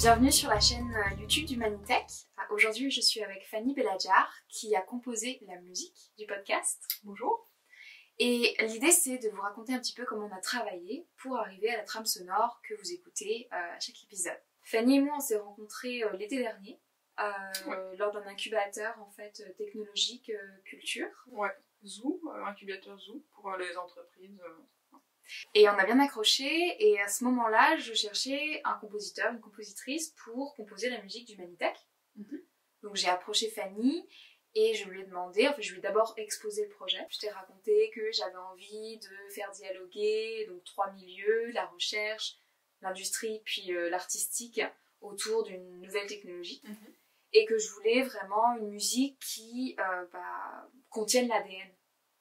Bienvenue sur la chaîne YouTube d'Humanitech. Aujourd'hui, je suis avec Fanny Belladjar qui a composé la musique du podcast. Bonjour. Et l'idée, c'est de vous raconter un petit peu comment on a travaillé pour arriver à la trame sonore que vous écoutez à chaque épisode. Fanny et moi, on s'est rencontrés l'été dernier lors d'un incubateur en fait technologique culture. Ouais, Zoo, incubateur Zoo pour les entreprises. Et on a bien accroché, et à ce moment-là, je cherchais un compositeur, une compositrice pour composer la musique d'Humanitech. Donc j'ai approché Fanny et je lui ai demandé, je lui ai d'abord exposé le projet. Je t'ai raconté que j'avais envie de faire dialoguer donc 3 milieux, la recherche, l'industrie puis l'artistique autour d'une nouvelle technologie. Et que je voulais vraiment une musique qui contienne l'ADN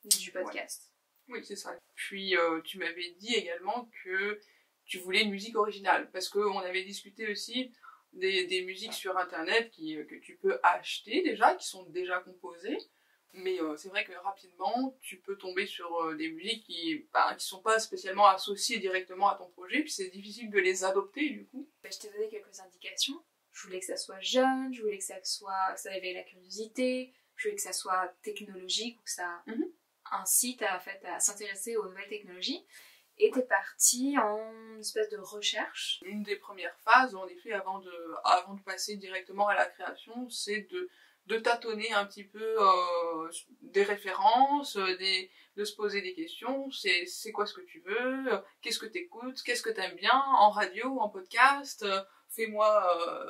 du podcast. Ouais. Oui, c'est ça. Puis tu m'avais dit également que tu voulais une musique originale, parce qu'on avait discuté aussi des musiques sur internet que tu peux acheter déjà, qui sont déjà composées, mais c'est vrai que rapidement tu peux tomber sur des musiques qui sont pas spécialement associées directement à ton projet, puis c'est difficile de les adopter du coup. Je t'ai donné quelques indications. Je voulais que ça soit jeune, je voulais que ça éveille la curiosité, je voulais que ça soit technologique ou que ça incite à s'intéresser aux nouvelles technologies. Et t'es partie en espèce de recherche. Une des premières phases, en effet, avant de passer directement à la création, c'est de tâtonner un petit peu des références, de se poser des questions. C'est quoi ce que tu veux? Qu'est-ce que t'écoutes? Qu'est-ce que t'aimes bien? En radio, en podcast?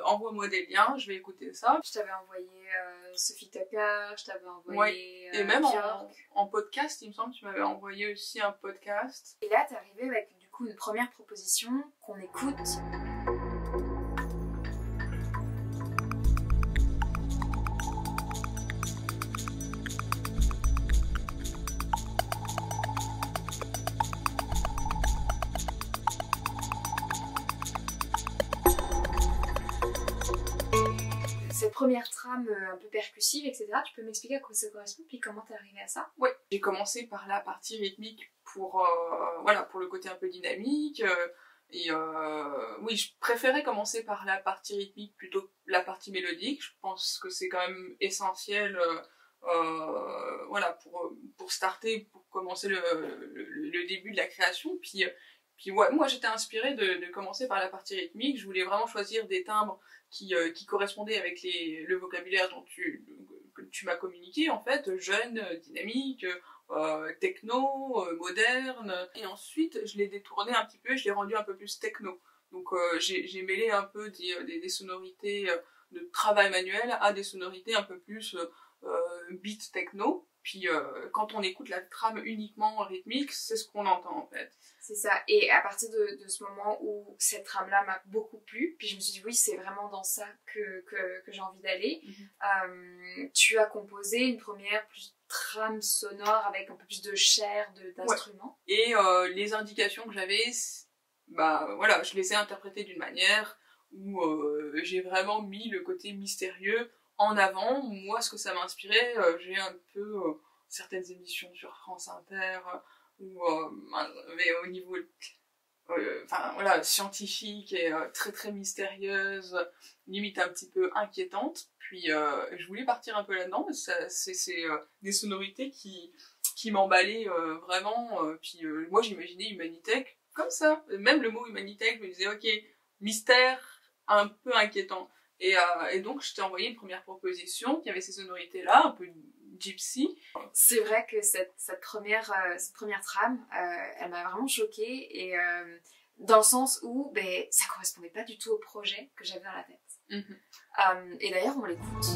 Envoie-moi des liens, je vais écouter ça. Je t'avais envoyé Sophie Tucker, je t'avais envoyé ouais. Et même en podcast, il me semble, tu m'avais envoyé aussi un podcast. Et là, t'es arrivée avec du coup une première proposition qu'on écoute. Cette première trame un peu percussive, etc., tu peux m'expliquer à quoi ça correspond, puis comment t'es arrivée à ça? Oui, j'ai commencé par la partie rythmique pour le côté un peu dynamique. Oui, je préférais commencer par la partie rythmique plutôt que la partie mélodique. Je pense que c'est quand même essentiel pour starter, pour commencer le début de la création. Puis ouais, moi j'étais inspirée de commencer par la partie rythmique. Je voulais vraiment choisir des timbres qui correspondaient avec le vocabulaire que tu m'as communiqué, en fait, jeune, dynamique, techno, moderne. Et ensuite, je l'ai détourné un petit peu, je l'ai rendu un peu plus techno. Donc j'ai mêlé un peu des sonorités de travail manuel à des sonorités un peu plus beat techno. Puis quand on écoute la trame uniquement rythmique, c'est ce qu'on entend en fait. C'est ça, et à partir de ce moment où cette trame-là m'a beaucoup plu, puis je me suis dit oui, c'est vraiment dans ça que j'ai envie d'aller. Tu as composé une première trame sonore avec un peu plus de chair, d'instruments. Ouais. Et les indications que j'avais, je les ai interprétées d'une manière où j'ai vraiment mis le côté mystérieux en avant. Moi, ce que ça m'a inspiré, j'ai un peu certaines émissions sur France Inter mais au niveau scientifique et très très mystérieuse, limite un petit peu inquiétante. Puis je voulais partir un peu là-dedans. C'est des sonorités qui m'emballaient vraiment. Moi, j'imaginais Humanitech comme ça. Même le mot Humanitech, je me disais, ok, mystère un peu inquiétant. Et donc, je t'ai envoyé une première proposition qui avait ces sonorités-là, un peu gypsy. C'est vrai que cette première trame, elle m'a vraiment choquée, et dans le sens où ça correspondait pas du tout au projet que j'avais dans la tête. Et d'ailleurs, on l'écoute.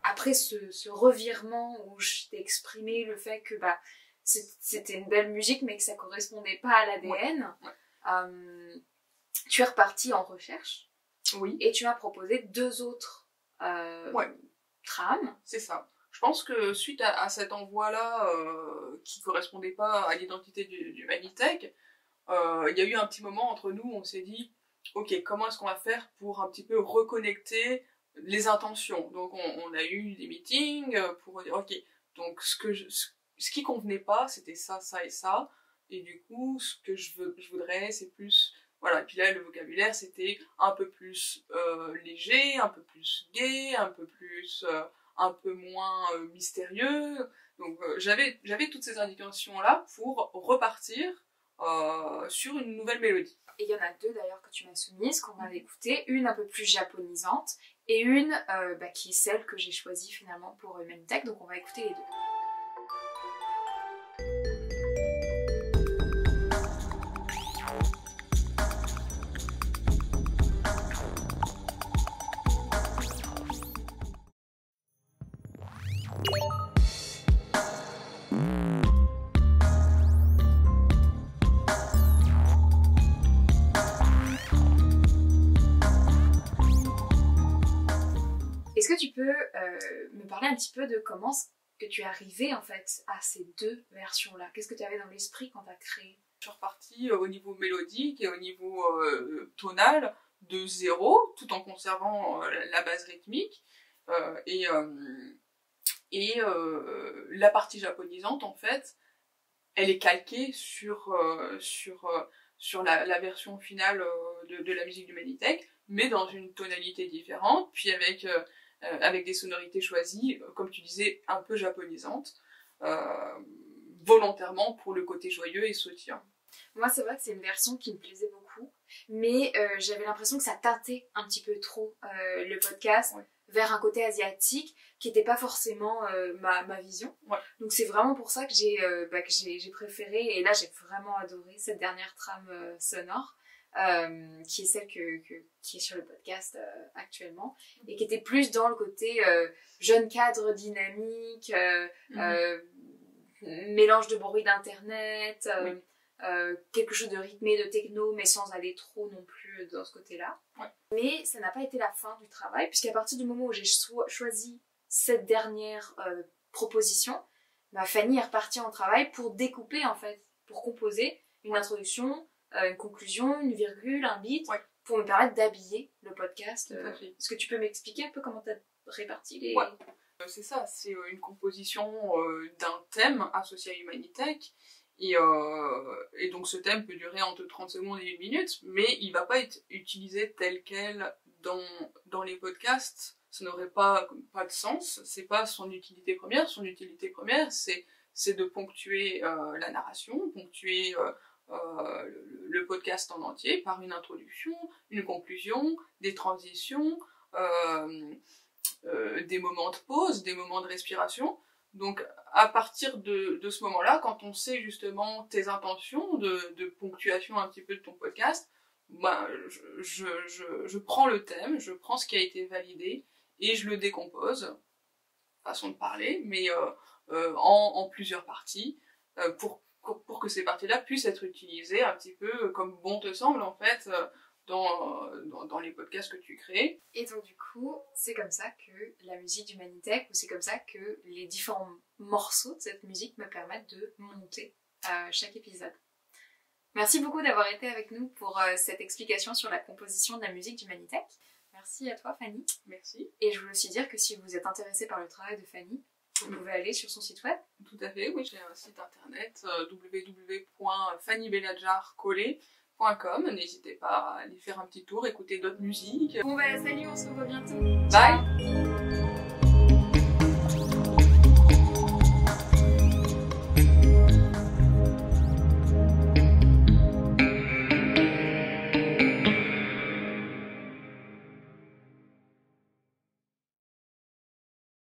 Après ce revirement où je t'ai exprimé le fait que c'était une belle musique mais que ça correspondait pas à l'ADN, tu es reparti en recherche. Oui. Et tu m'as proposé 2 autres trames. C'est ça. Je pense que suite à cet envoi-là qui correspondait pas à l'identité d'Humanitech, il y a eu un petit moment entre nous, on s'est dit ok, comment est-ce qu'on va faire pour un petit peu reconnecter les intentions. Donc on a eu des meetings pour dire ok, donc ce qui convenait pas, c'était ça, ça et ça. Et du coup, ce que je voudrais, c'est plus... Voilà, et puis là, le vocabulaire, c'était un peu plus léger, un peu plus gai, un peu moins mystérieux. Donc j'avais toutes ces indications-là pour repartir sur une nouvelle mélodie. Et il y en a deux d'ailleurs que tu m'as soumises, qu'on va écouter, une un peu plus japonisante et une qui est celle que j'ai choisie finalement pour Humanitech, donc on va écouter les deux. Est-ce que tu peux me parler un petit peu de comment que tu es arrivée en fait à ces deux versions-là? Qu'est-ce que tu avais dans l'esprit quand tu as créé? Je suis repartie au niveau mélodique et au niveau tonal de zéro, tout en conservant la base rythmique. La partie japonisante, en fait, elle est calquée sur la version finale de la musique du Humanitech, mais dans une tonalité différente, puis avec des sonorités choisies, comme tu disais, un peu japonisantes, volontairement pour le côté joyeux et sautillant. Moi, c'est vrai que c'est une version qui me plaisait beaucoup, mais j'avais l'impression que ça teintait un petit peu trop le podcast vers un côté asiatique qui n'était pas forcément ma vision. Ouais. Donc c'est vraiment pour ça que j'ai préféré, et là j'ai vraiment adoré cette dernière trame sonore. Qui est celle qui est sur le podcast actuellement, et qui était plus dans le côté jeune cadre dynamique, mélange de bruit d'internet, quelque chose de rythmé, de techno, mais sans aller trop non plus dans ce côté-là. Ouais. Mais ça n'a pas été la fin du travail, puisqu'à partir du moment où j'ai choisi cette dernière proposition, Fanny est repartie en travail pour découper en fait, pour composer une introduction, une conclusion, une virgule, un beat, pour me permettre d'habiller le podcast. Est-ce que tu peux m'expliquer un peu comment tu as réparti les... Ouais. C'est ça, c'est une composition d'un thème associé à Humanitech, et donc ce thème peut durer entre 30 secondes et 1 minute, mais il va pas être utilisé tel quel dans les podcasts. Ça n'aurait pas de sens, c'est pas son utilité première. Son utilité première, c'est de ponctuer la narration, ponctuer le podcast en entier par une introduction, une conclusion, des transitions, des moments de pause, des moments de respiration. Donc à partir de ce moment-là, quand on sait justement tes intentions de ponctuation un petit peu de ton podcast, je prends le thème, je prends ce qui a été validé et je le décompose, façon de parler, mais en plusieurs parties, pour que ces parties-là puissent être utilisées un petit peu comme bon te semble, en fait, dans les podcasts que tu crées. Et donc du coup, c'est comme ça que la musique d'Humanitech, ou c'est comme ça que les différents morceaux de cette musique me permettent de monter chaque épisode. Merci beaucoup d'avoir été avec nous pour cette explication sur la composition de la musique d'Humanitech. Merci à toi Fanny. Merci. Et je voulais aussi dire que si vous êtes intéressé par le travail de Fanny, vous pouvez aller sur son site web. Tout à fait, oui, j'ai un site internet www.fannybellajarcollet.com. N'hésitez pas à aller faire un petit tour, écouter d'autres musiques. Bon salut, on se revoit bientôt. Bye.